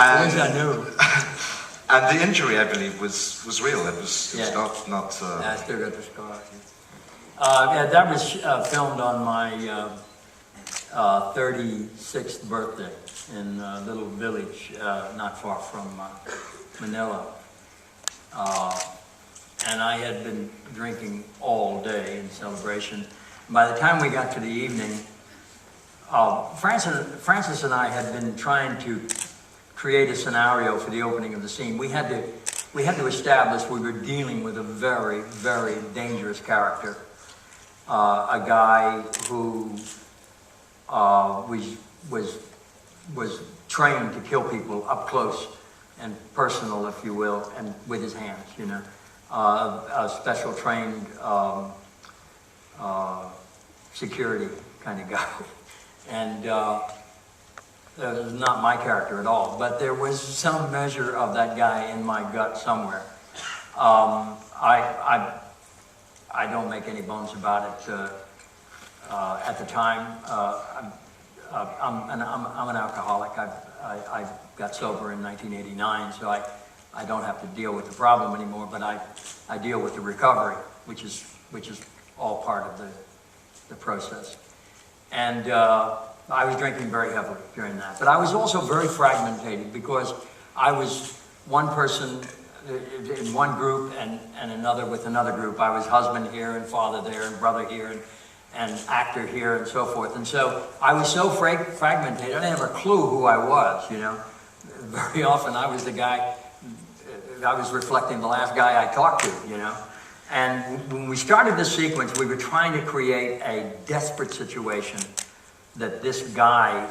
At least I knew. And the injury, I believe, was real. It was not. Yeah, I still got the scar. Yeah, that was filmed on my 36th birthday in a little village not far from Manila. And I had been drinking all day in celebration. By the time we got to the evening, Francis and I had been trying to create a scenario for the opening of the scene. We had to establish we were dealing with a very, very dangerous character. A guy who was trained to kill people up close and personal, if you will, and with his hands, you know. A special trained security kind of guy. And that was not my character at all, but there was some measure of that guy in my gut somewhere. I don't make any bones about it. At the time, I'm an alcoholic. I got sober in 1989, so I don't have to deal with the problem anymore, but I deal with the recovery, which is all part of the process. And I was drinking very heavily during that. But I was also very fragmented because I was one person in one group and another with another group. I was husband here and father there and brother here and actor here and so forth. And so I was so fragmented, I didn't have a clue who I was, you know. Very often I was the guy, I was reflecting the last guy I talked to, you know. And when we started this sequence, we were trying to create a desperate situation that this guy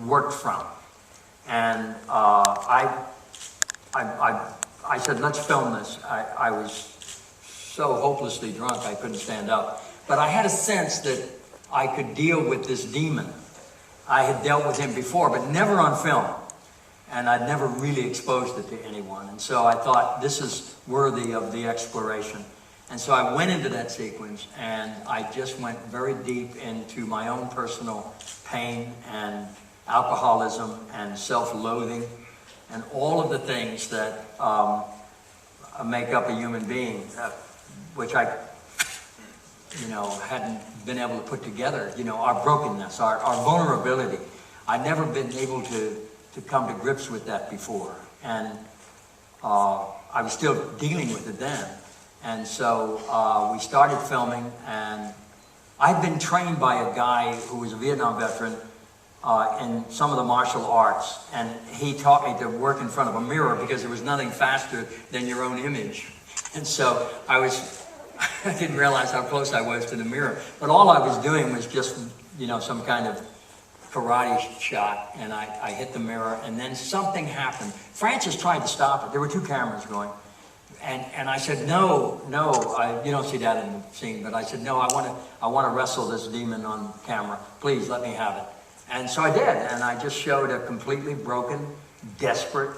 worked from. And I said, let's film this. I was so hopelessly drunk I couldn't stand up. But I had a sense that I could deal with this demon. I had dealt with him before, but never on film. And I'd never really exposed it to anyone. And so I thought, this is worthy of the exploration. And so I went into that sequence, and I just went very deep into my own personal pain and alcoholism and self-loathing and all of the things that make up a human being, which I, you know, hadn't been able to put together. You know, our brokenness, our vulnerability. I'd never been able to come to grips with that before. And I was still dealing with it then. And so we started filming, and I'd been trained by a guy who was a Vietnam veteran in some of the martial arts, and he taught me to work in front of a mirror because there was nothing faster than your own image. And so I didn't realize how close I was to the mirror, but all I was doing was just, you know, some kind of karate shot, and I hit the mirror, and then something happened. Francis tried to stop it. There were two cameras going. And I said, no, you don't see that in the scene, but I said, no, I want to wrestle this demon on camera. Please let me have it. And so I did, and I just showed a completely broken, desperate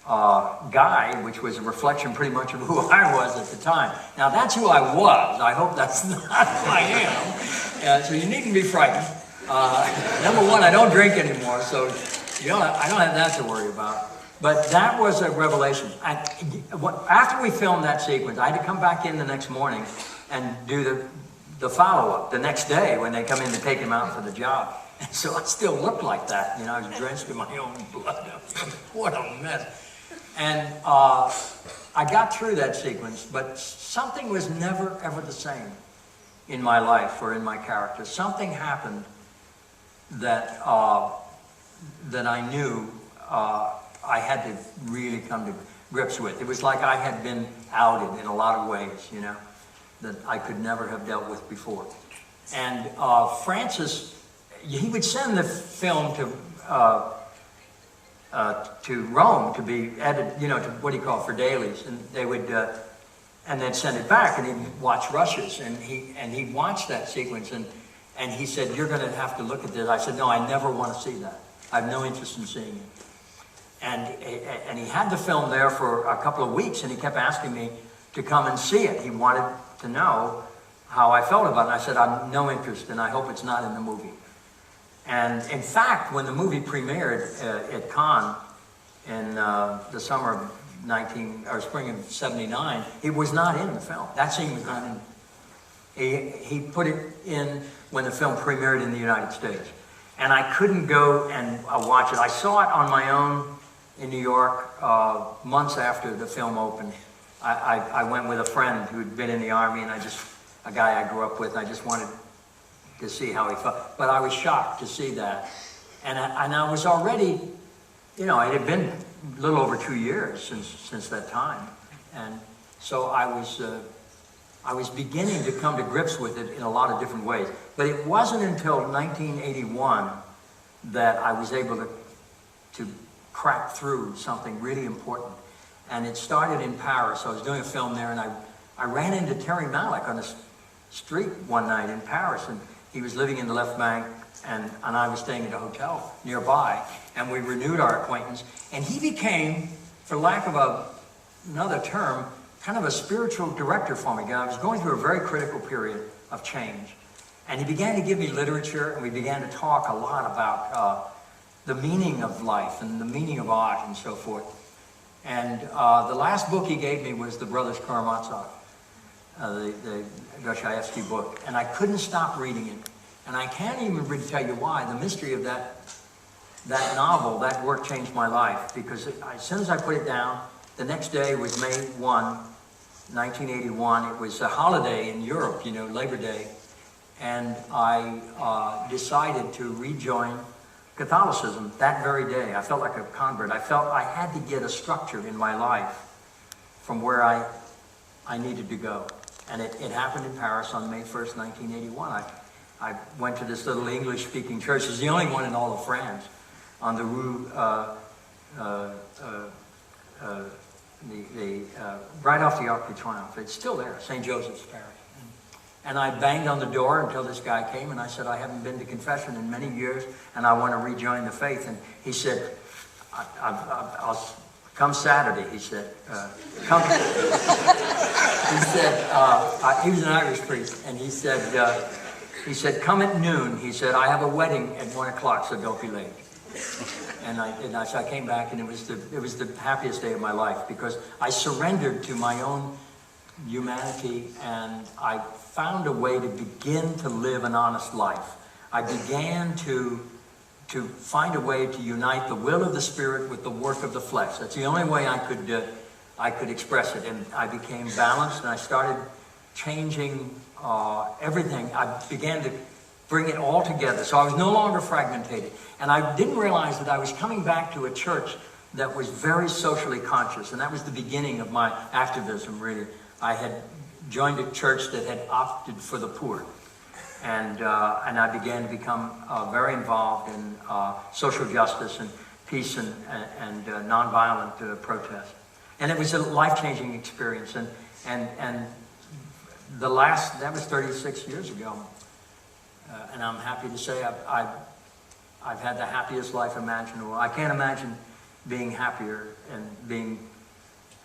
guy, which was a reflection pretty much of who I was at the time. Now that's who I was. I hope that's not who I am. So you needn't be frightened. Number one, I don't drink anymore, so I don't have that to worry about. But that was a revelation. After we filmed that sequence, I had to come back in the next morning and do the follow-up the next day when they come in to take him out for the job. And so I still looked like that. You know, I was drenched in my own blood. What a mess. And I got through that sequence, but something was never, ever the same in my life or in my character. Something happened that I knew I had to really come to grips with. It was like I had been outed in a lot of ways, you know, that I could never have dealt with before. And Francis, he would send the film to Rome to be edited, you know, to what do you call it, for dailies, and they would, and they'd send it back, and he'd watch rushes, and he watched that sequence, and he said, "You're going to have to look at this." I said, "No, I never want to see that. I have no interest in seeing it." And he had the film there for a couple of weeks, and he kept asking me to come and see it. He wanted to know how I felt about it. And I said, "I have no interest, and I hope it's not in the movie." And in fact, when the movie premiered at Cannes in the summer of spring of '79, it was not in the film. That scene was not in. He put it in when the film premiered in the United States. And I couldn't go and watch it. I saw it on my own in New York months after the film opened. I went with a friend who'd been in the Army, and a guy I grew up with, and I just wanted to see how he felt. But I was shocked to see that. And I was already, it had been a little over 2 years since that time. And so I was beginning to come to grips with it in a lot of different ways. But it wasn't until 1981 that I was able to crack through something really important. And it started in Paris. I was doing a film there, and I ran into Terry Malick on the street one night in Paris, and he was living in the left bank, and I was staying at a hotel nearby, and we renewed our acquaintance. And he became, for lack of another term, kind of a spiritual director for me. I was going through a very critical period of change. And he began to give me literature, and we began to talk a lot about the meaning of life and the meaning of art and so forth. And the last book he gave me was The Brothers Karamazov, the Dostoevsky book. And I couldn't stop reading it. And I can't even really tell you why. The mystery of that novel, that work changed my life. Because as soon as I put it down, the next day was May 1, 1981. It was a holiday in Europe, Labor Day. And I decided to rejoin Catholicism that very day. I felt like a convert. I felt I had to get a structure in my life from where I needed to go. And it happened in Paris on May 1st, 1981. I went to this little English-speaking church. It's the only one in all of France, on the Rue, right off the Arc de Triomphe. It's still there, St. Joseph's Parish. And I banged on the door until this guy came, and I said, I haven't been to confession in many years, and I want to rejoin the faith. And he said, I'll come Saturday, he said. Come. He said, he was an Irish priest, and he said, come at noon. He said, I have a wedding at 1 o'clock, so don't be late. And I came back, and it was the happiest day of my life, because I surrendered to my own humanity, and I found a way to begin to live an honest life. I began to find a way to unite the will of the Spirit with the work of the flesh. That's the only way I could express it. And I became balanced, and I started changing everything. I began to bring it all together. So I was no longer fragmented. And I didn't realize that I was coming back to a church that was very socially conscious. And that was the beginning of my activism, really. I had joined a church that had opted for the poor. And I began to become very involved in social justice and peace and nonviolent protest. And it was a life-changing experience. And that was 36 years ago. And I'm happy to say I've had the happiest life imaginable. I can't imagine being happier and being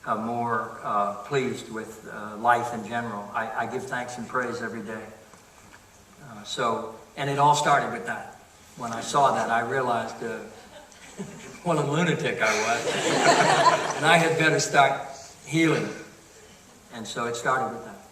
more pleased with life in general. I give thanks and praise every day. And it all started with that. When I saw that, I realized what a lunatic I was. And I had better start healing. And so it started with that.